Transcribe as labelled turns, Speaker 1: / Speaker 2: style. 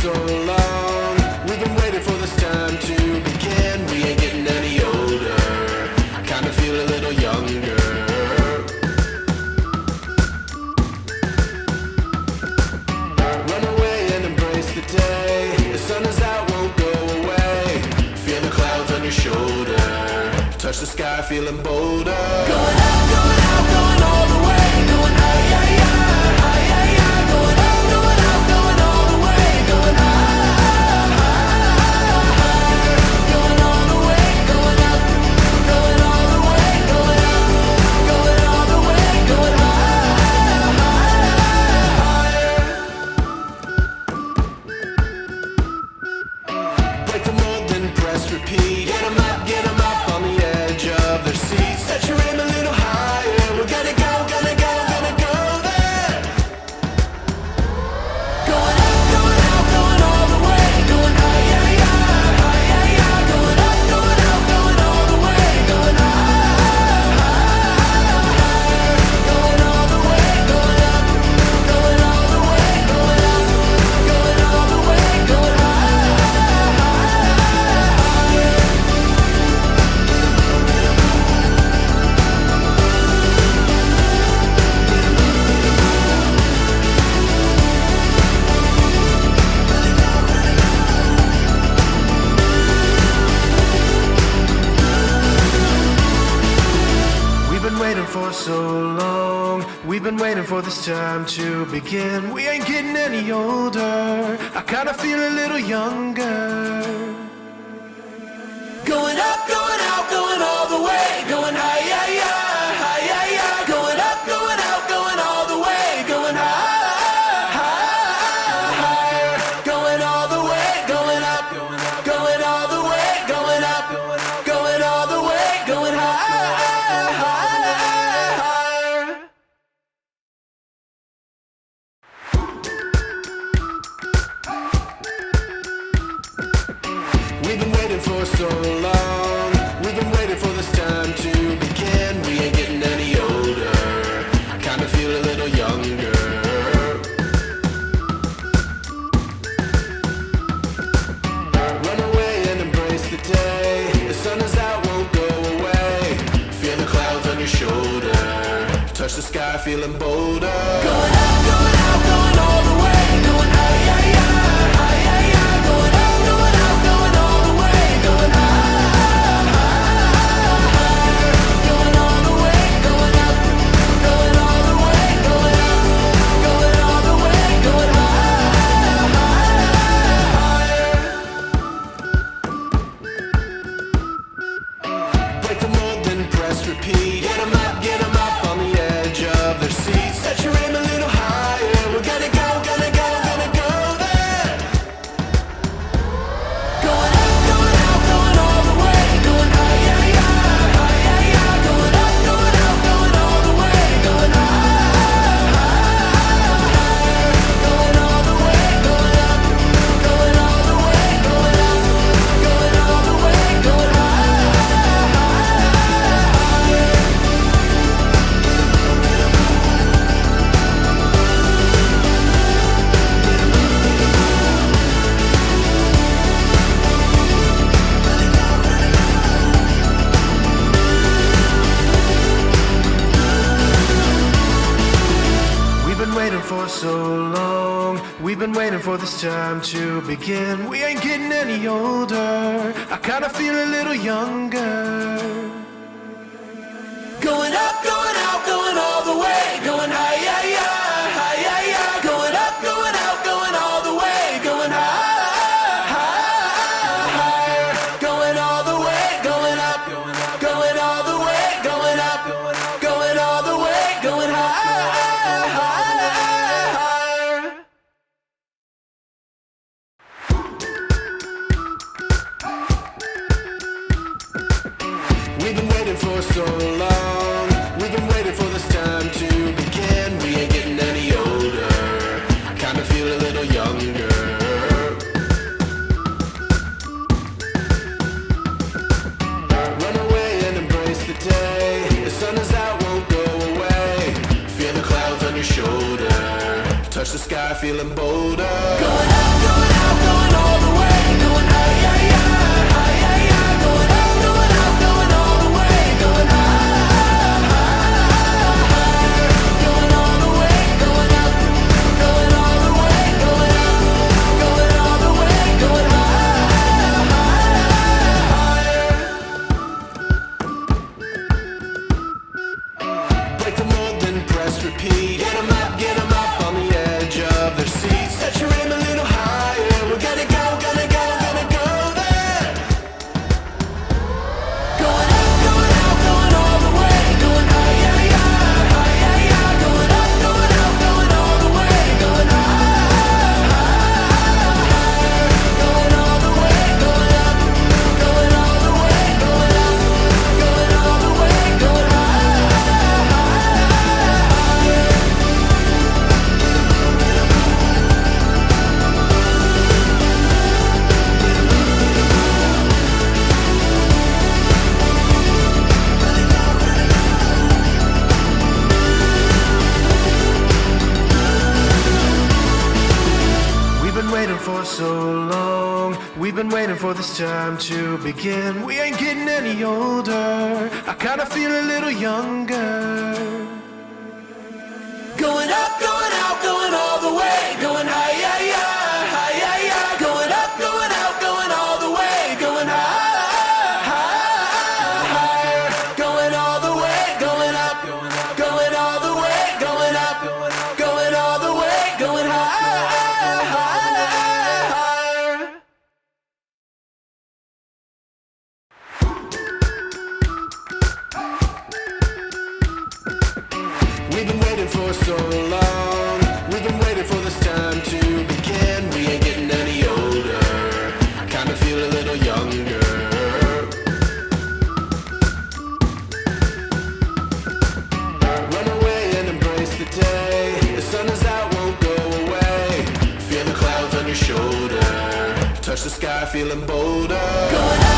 Speaker 1: so long. We've been waiting for this time to begin. We ain't getting any older. I kinda feel a little younger. Run away and embrace the day. The sun is out, won't go away. Feel the clouds on your shoulder. Touch the sky, feeling bolder. Going up, going out, going all the way. Going high, yeah, yeah, high, yeah, yeah. Going up, going out, going all the way. Going high, higher. Going all the way, going up. Going all the way, going up. Going all the way, going higher. Break the mold, then press repeat. Get 'em up on the edge of their seats. Set your aim a little higher. We're gonna go, gonna go, gonna go there. Going up, going out, going all the way. Going high, yeah, yeah, high, yeah, yeah. Going up, going out, going all the way. Going higher. Going all the way, going up. Going all the way, going up. Going all the way, going We've been waiting for so long. We've been waiting for this time to begin. We ain't getting any older. I kinda feel a little younger. Going up, going out, going all the way. Going high, yeah, yeah, high, yeah, yeah. Going up, going out, going all the way. Going higher. Going all the way, going up. Going all the way, going up. Going all the way, going higher. We've been waiting for so long. We've been waiting for this time to begin. We ain't getting any older. I kinda feel a little younger. Run away and embrace the day. The sun is out, won't go away. Feel the clouds on your shoulder. Touch the sky, feeling bolder. Going up, going out, going all the way. Going high, yeah, yeah, high, yeah, yeah. Going up, going out, going all the way. Going higher. Going all the way, going up. Going all the way, going up. Going all the way, going higher. Break the mold, then press repeat. Get 'em up on the edge of their seats. Set your aim a little higher. We're gonna go, gonna go, gonna go there. Going up, going out, going all the way. Going high, yeah, yeah, high, yeah, yeah. Going up, going out, going all the way. Going higher. Going all the way, going up. Going all the way, going up. Going all the way, going We've been waiting for so long. We've been waiting for this time to begin. We ain't getting any older. I kinda feel a little younger. Going up, going out, going all the way. Going high, yeah, yeah, high, yeah, yeah. Going up, going out, going all the way. Going higher. Going all the way, going up. Going all the way, going up. Going all the way, going higher. We've been waiting for so long. We've been waiting for this time to begin. We ain't getting any older. I kinda feel a little younger. Run away and embrace the day. The sun is out, won't go away. Feel the clouds on your shoulder. Touch the sky, feeling bolder. Going up, going out. press repeat. Get 'em up on the edge of their seats. Set your aim a little higher. We're gonna go there. Going up, going out, going all the way. Going higher, higher, going up, going out, going all the way. Going higher, going all the way. Going up, going all the way. Going up, going all the way. Going We've been waiting for so long. We've been waiting for this time to begin. We ain't getting any older. I kinda feel a little younger. Going up, going out, going all the way. Going higher, higher, going up, going out, going all the way. Going higher, going all the way. Going up, going all the way. Going up, going all the way. Going higher. We've been waiting for so long. We've been waiting for this time to begin. We ain't getting any older. I kinda feel a little younger. Run away and embrace the day. The sun is out, won't go away. Feel the clouds on your shoulder. Touch the sky, feeling bolder. Going up.